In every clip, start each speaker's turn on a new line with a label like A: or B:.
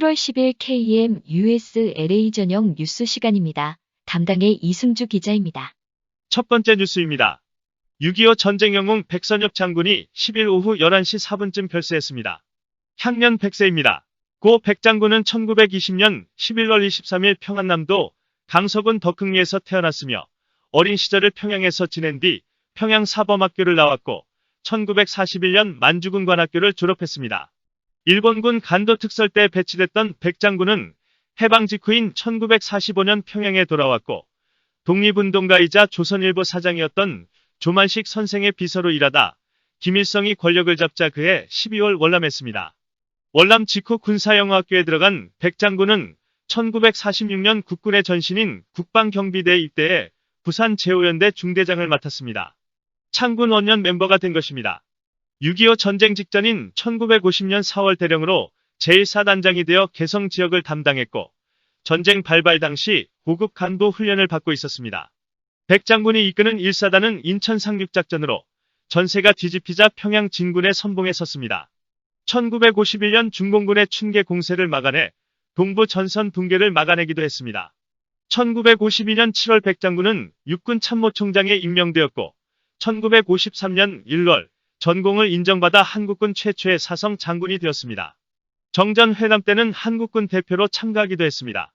A: 7월 10일 KM US LA 전용 뉴스 시간입니다. 담당의 이승주 기자입니다.
B: 첫 번째 뉴스입니다. 6.25 전쟁 영웅 백선엽 장군이 10일 오후 11시 4분쯤 별세했습니다. 향년 100세입니다. 고 백 장군은 1920년 11월 23일 평안남도 강서군 덕흥리에서 태어났으며 어린 시절을 평양에서 지낸 뒤 평양 사범학교를 나왔고 1941년 만주군관학교를 졸업했습니다. 일본군 간도 특설 때 배치됐던 백 장군은 해방 직후인 1945년 평양에 돌아왔고 독립운동가이자 조선일보 사장이었던 조만식 선생의 비서로 일하다 김일성이 권력을 잡자 그해 12월 월남했습니다. 월남 직후 군사영어학교에 들어간 백 장군은 1946년 국군의 전신인 국방경비대에 입대해 부산 제5연대 중대장을 맡았습니다. 창군 원년 멤버가 된 것입니다. 6.25 전쟁 직전인 1950년 4월 대령으로 제1사단장이 되어 개성 지역을 담당했고 전쟁 발발 당시 고급 간부 훈련을 받고 있었습니다. 백 장군이 이끄는 1사단은 인천 상륙작전으로 전세가 뒤집히자 평양 진군에 선봉에 섰습니다. 1951년 중공군의 춘계 공세를 막아내 동부 전선 붕괴를 막아내기도 했습니다. 1952년 7월 백 장군은 육군 참모총장에 임명되었고 1953년 1월 전공을 인정받아 한국군 최초의 사성 장군이 되었습니다. 정전회담 때는 한국군 대표로 참가하기도 했습니다.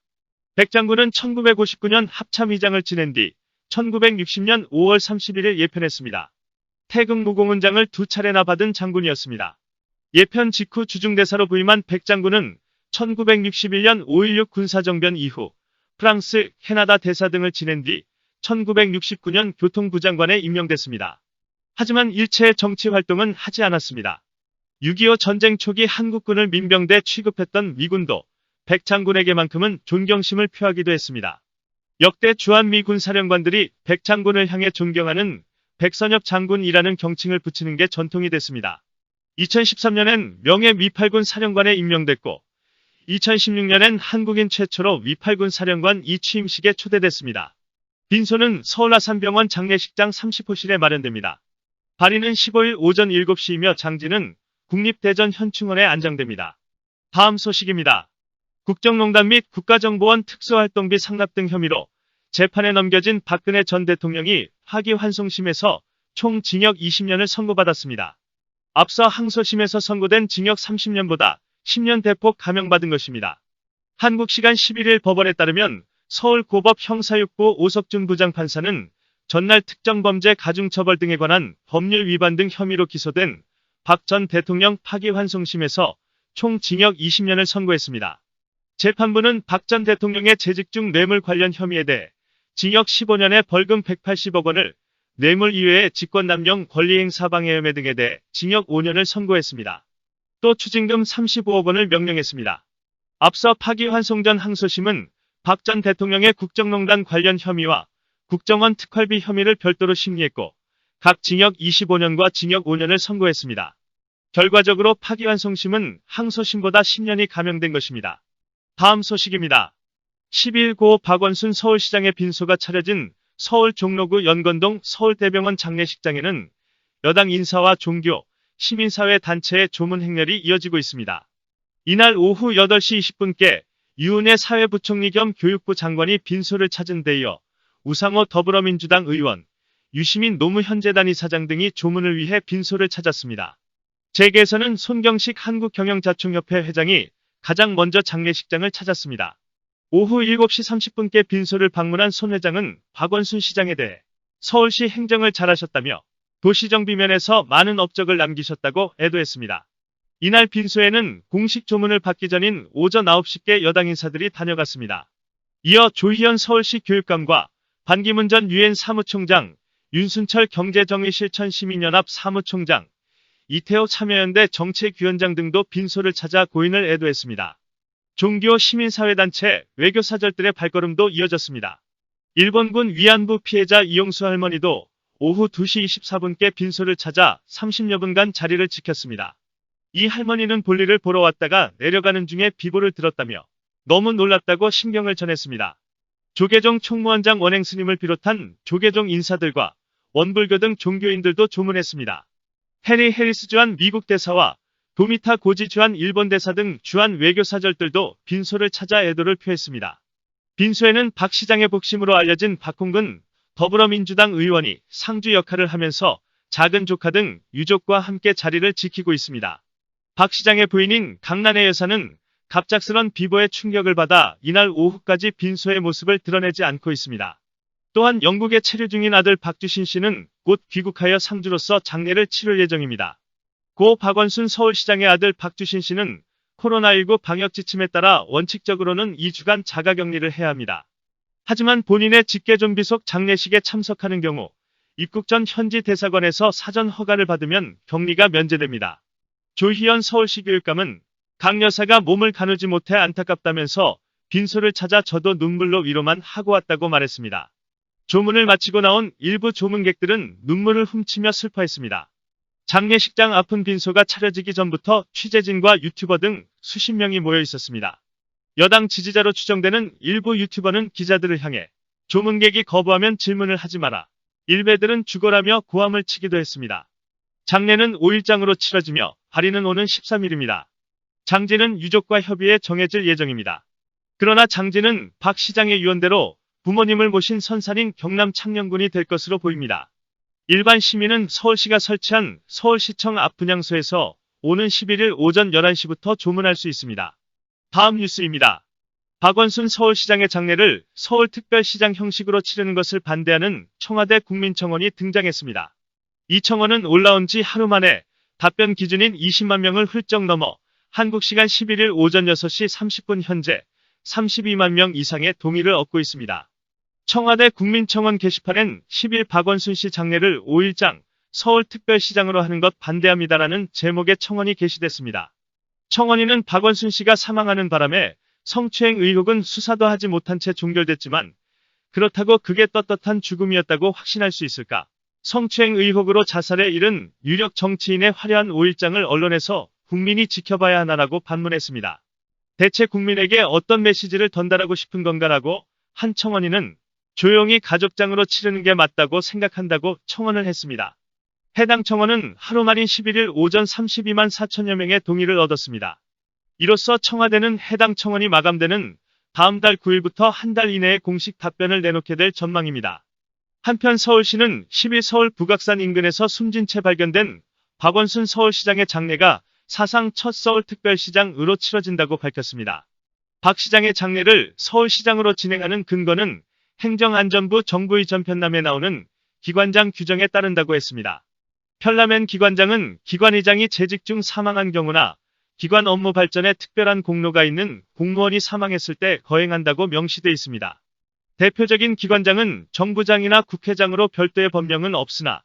B: 백 장군은 1959년 합참의장을 지낸 뒤 1960년 5월 31일 예편했습니다. 태극 무공훈장을 2차례나 받은 장군이었습니다. 예편 직후 주중대사로 부임한 백 장군은 1961년 5.16 군사정변 이후 프랑스, 캐나다 대사 등을 지낸 뒤 1969년 교통부 장관에 임명됐습니다. 하지만 일체의 정치 활동은 하지 않았습니다. 6.25 전쟁 초기 한국군을 민병대 취급했던 미군도 백 장군에게만큼은 존경심을 표하기도 했습니다. 역대 주한미 군사령관들이 백 장군을 향해 존경하는 백선엽 장군이라는 경칭을 붙이는 게 전통이 됐습니다. 2013년엔 명예 미8군 사령관에 임명됐고 2016년엔 한국인 최초로 미8군 사령관 이 취임식에 초대됐습니다. 빈소는 서울 아산병원 장례식장 30호실에 마련됩니다. 발인은 15일 오전 7시이며 장지는 국립대전 현충원에 안장됩니다. 다음 소식입니다. 국정농단 및 국가정보원 특수활동비 상납 등 혐의로 재판에 넘겨진 박근혜 전 대통령이 파기환송심에서 총 징역 20년을 선고받았습니다. 앞서 항소심에서 선고된 징역 30년보다 10년 대폭 감형받은 것입니다. 한국 시간 11일 법원에 따르면 서울고법 형사6부 오석준 부장판사는 전날 특정범죄 가중처벌 등에 관한 법률 위반 등 혐의로 기소된 박 전 대통령 파기환송심에서 총 징역 20년을 선고했습니다. 재판부는 박 전 대통령의 재직 중 뇌물 관련 혐의에 대해 징역 15년에 벌금 180억 원을, 뇌물 이외의 직권남용 권리행사 방해 혐의 등에 대해 징역 5년을 선고했습니다. 또 추징금 35억 원을 명령했습니다. 앞서 파기환송 전 항소심은 박 전 대통령의 국정농단 관련 혐의와 국정원 특활비 혐의를 별도로 심리했고 각 징역 25년과 징역 5년을 선고했습니다. 결과적으로 파기환송심은 항소심보다 10년이 감형된 것입니다. 다음 소식입니다. 10일 고 박원순 서울시장의 빈소가 차려진 서울 종로구 연건동 서울대병원 장례식장에는 여당 인사와 종교, 시민사회 단체의 조문 행렬이 이어지고 있습니다. 이날 오후 8시 20분께 유은혜 사회부총리 겸 교육부 장관이 빈소를 찾은 데 이어 우상호 더불어민주당 의원, 유시민 노무현재단 이사장 등이 조문을 위해 빈소를 찾았습니다. 재계에서는 손경식 한국경영자총협회 회장이 가장 먼저 장례식장을 찾았습니다. 오후 7시 30분께 빈소를 방문한 손 회장은 박원순 시장에 대해 서울시 행정을 잘하셨다며 도시정비 면에서 많은 업적을 남기셨다고 애도했습니다. 이날 빈소에는 공식 조문을 받기 전인 오전 9시께 여당 인사들이 다녀갔습니다. 이어 조희연 서울시 교육감과 반기문 전 유엔 사무총장, 윤순철 경제정의실천시민연합 사무총장, 이태호 참여연대 정책위원장 등도 빈소를 찾아 고인을 애도했습니다. 종교 시민사회단체, 외교사절들의 발걸음도 이어졌습니다. 일본군 위안부 피해자 이용수 할머니도 오후 2시 24분께 빈소를 찾아 30여 분간 자리를 지켰습니다. 이 할머니는 볼일을 보러 왔다가 내려가는 중에 비보를 들었다며 너무 놀랐다고 심경을 전했습니다. 조계종 총무원장 원행스님을 비롯한 조계종 인사들과 원불교 등 종교인들도 조문했습니다. 해리 해리스 주한 미국 대사와 도미타 고지 주한 일본 대사 등 주한 외교사절들도 빈소를 찾아 애도를 표했습니다. 빈소에는 박 시장의 복심으로 알려진 박홍근 더불어민주당 의원이 상주 역할을 하면서 작은 조카 등 유족과 함께 자리를 지키고 있습니다. 박 시장의 부인인 강난의 여사는 갑작스런 비보의 충격을 받아 이날 오후까지 빈소의 모습을 드러내지 않고 있습니다. 또한 영국에 체류 중인 아들 박주신 씨는 곧 귀국하여 상주로서 장례를 치를 예정입니다. 고 박원순 서울시장의 아들 박주신 씨는 코로나19 방역 지침에 따라 원칙적으로는 2주간 자가격리를 해야 합니다. 하지만 본인의 직계존비속 장례식에 참석하는 경우 입국 전 현지 대사관에서 사전 허가를 받으면 격리가 면제됩니다. 조희연 서울시 교육감은 강 여사가 몸을 가누지 못해 안타깝다면서 빈소를 찾아 저도 눈물로 위로만 하고 왔다고 말했습니다. 조문을 마치고 나온 일부 조문객들은 눈물을 훔치며 슬퍼했습니다. 장례식장 앞은 빈소가 차려지기 전부터 취재진과 유튜버 등 수십 명이 모여 있었습니다. 여당 지지자로 추정되는 일부 유튜버는 기자들을 향해 조문객이 거부하면 질문을 하지 마라. 일베들은 죽어라며 고함을 치기도 했습니다. 장례는 5일장으로 치러지며 발인은 오는 13일입니다. 장지는 유족과 협의해 정해질 예정입니다. 그러나 장지는 박 시장의 유언대로 부모님을 모신 선산인 경남 창녕군이 될 것으로 보입니다. 일반 시민은 서울시가 설치한 서울시청 앞 분향소에서 오는 11일 오전 11시부터 조문할 수 있습니다. 다음 뉴스입니다. 박원순 서울시장의 장례를 서울특별시장 형식으로 치르는 것을 반대하는 청와대 국민청원이 등장했습니다. 이 청원은 올라온 지 하루 만에 답변 기준인 20만 명을 훌쩍 넘어 한국시간 11일 오전 6시 30분 현재 32만 명 이상의 동의를 얻고 있습니다. 청와대 국민청원 게시판엔 10일 박원순 씨 장례를 5일장 서울특별시장으로 하는 것 반대합니다라는 제목의 청원이 게시됐습니다. 청원인은 박원순 씨가 사망하는 바람에 성추행 의혹은 수사도 하지 못한 채 종결됐지만 그렇다고 그게 떳떳한 죽음이었다고 확신할 수 있을까? 성추행 의혹으로 자살에 이른 유력 정치인의 화려한 5일장을 언론에서 국민이 지켜봐야 하나라고 반문했습니다. 대체 국민에게 어떤 메시지를 전달하고 싶은 건가라고 한 청원인은 조용히 가족장으로 치르는 게 맞다고 생각한다고 청원을 했습니다. 해당 청원은 하루 만인 11일 오전 32만 4천여 명의 동의를 얻었습니다. 이로써 청와대는 해당 청원이 마감되는 다음 달 9일부터 한 달 이내에 공식 답변을 내놓게 될 전망입니다. 한편 서울시는 10일 서울 북악산 인근에서 숨진 채 발견된 박원순 서울시장의 장례가 사상 첫 서울특별시장으로 치러진다고 밝혔습니다. 박 시장의 장례를 서울시장으로 진행하는 근거는 행정안전부 정부의 전편람에 나오는 기관장 규정에 따른다고 했습니다. 편람엔 기관장은 기관의장이 재직 중 사망한 경우나 기관 업무 발전에 특별한 공로가 있는 공무원이 사망했을 때 거행한다고 명시돼 있습니다. 대표적인 기관장은 정부장이나 국회장으로 별도의 법령은 없으나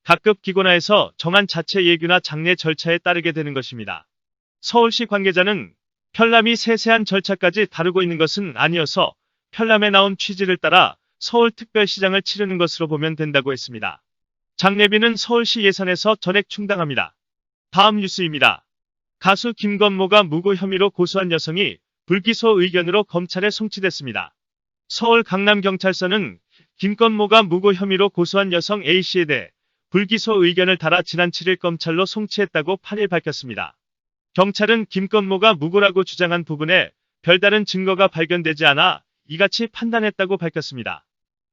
B: 각급 기관화에서 정한 자체 예규나 장례 절차에 따르게 되는 것입니다. 서울시 관계자는 편람이 세세한 절차까지 다루고 있는 것은 아니어서 편람에 나온 취지를 따라 서울특별시장을 치르는 것으로 보면 된다고 했습니다. 장례비는 서울시 예산에서 전액 충당합니다. 다음 뉴스입니다. 가수 김건모가 무고 혐의로 고소한 여성이 불기소 의견으로 검찰에 송치됐습니다. 서울 강남경찰서는 김건모가 무고 혐의로 고소한 여성 A씨에 대해 불기소 의견을 달아 지난 7일 검찰로 송치했다고 8일 밝혔습니다. 경찰은 김건모가 무고라고 주장한 부분에 별다른 증거가 발견되지 않아 이같이 판단했다고 밝혔습니다.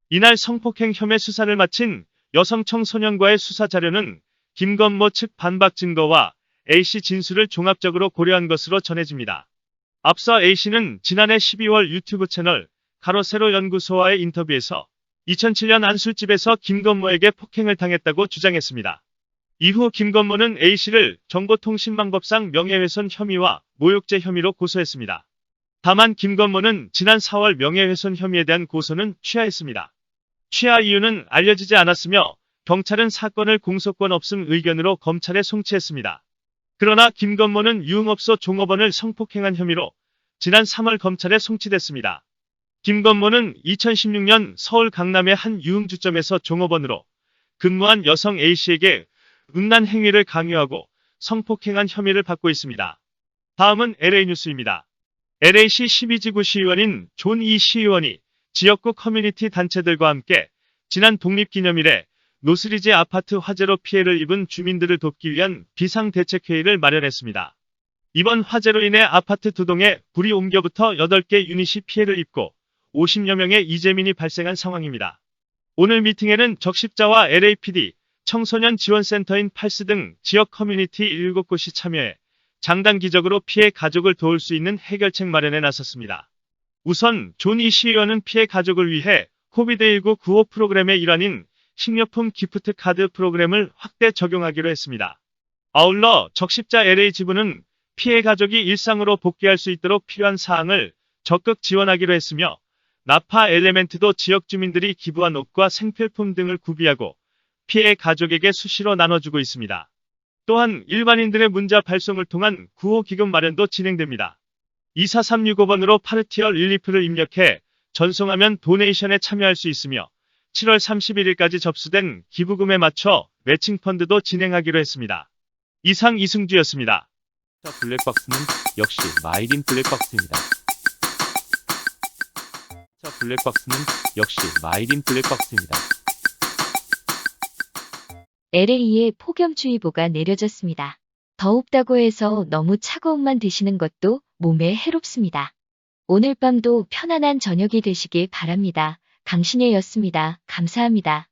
B: 이날 성폭행 혐의 수사를 마친 여성청소년과의 수사 자료는 김건모 측 반박 증거와 A씨 진술을 종합적으로 고려한 것으로 전해집니다. 앞서 A씨는 지난해 12월 유튜브 채널 가로세로 연구소와의 인터뷰에서 2007년 안술집에서 김건모에게 폭행을 당했다고 주장했습니다. 이후 김건모는 A씨를 정보통신망법상 명예훼손 혐의와 모욕죄 혐의로 고소했습니다. 다만 김건모는 지난 4월 명예훼손 혐의에 대한 고소는 취하했습니다. 취하 이유는 알려지지 않았으며 경찰은 사건을 공소권 없음 의견으로 검찰에 송치했습니다. 그러나 김건모는 유흥업소 종업원을 성폭행한 혐의로 지난 3월 검찰에 송치됐습니다. 김건모는 2016년 서울 강남의 한 유흥주점에서 종업원으로 근무한 여성 A씨에게 음란 행위를 강요하고 성폭행한 혐의를 받고 있습니다. 다음은 LA 뉴스입니다. LA시 12지구 시의원인 존 이 시의원이 지역구 커뮤니티 단체들과 함께 지난 독립기념일에 노스리지 아파트 화재로 피해를 입은 주민들을 돕기 위한 비상대책회의를 마련했습니다. 이번 화재로 인해 아파트 2동에 불이 옮겨부터 8개 유닛이 피해를 입고 50여 명의 이재민이 발생한 상황입니다. 오늘 미팅에는 적십자와 LAPD, 청소년 지원센터인 팔스 등 지역 커뮤니티 7곳이 참여해 장단기적으로 피해 가족을 도울 수 있는 해결책 마련에 나섰습니다. 우선 존 이 시의원은 피해 가족을 위해 코비드19 구호 프로그램의 일환인 식료품 기프트 카드 프로그램을 확대 적용하기로 했습니다. 아울러 적십자 LA 지부는 피해 가족이 일상으로 복귀할 수 있도록 필요한 사항을 적극 지원하기로 했으며 나파 엘레멘트도 지역 주민들이 기부한 옷과 생필품 등을 구비하고 피해 가족에게 수시로 나눠주고 있습니다. 또한 일반인들의 문자 발송을 통한 구호 기금 마련도 진행됩니다. 24365번으로 파르티얼 릴리프를 입력해 전송하면 도네이션에 참여할 수 있으며 7월 31일까지 접수된 기부금에 맞춰 매칭 펀드도 진행하기로 했습니다. 이상 이승주였습니다.
C: 블랙박스는 역시 마이린 블랙박스입니다. 블랙박스는 역시 마이린 블랙박스입니다.
A: LA에 폭염주의보가 내려졌습니다. 더웁다고 해서 너무 차가운만 드시는 것도 몸에 해롭습니다. 오늘 밤도 편안한 저녁이 되시길 바랍니다. 강신혜였습니다. 감사합니다.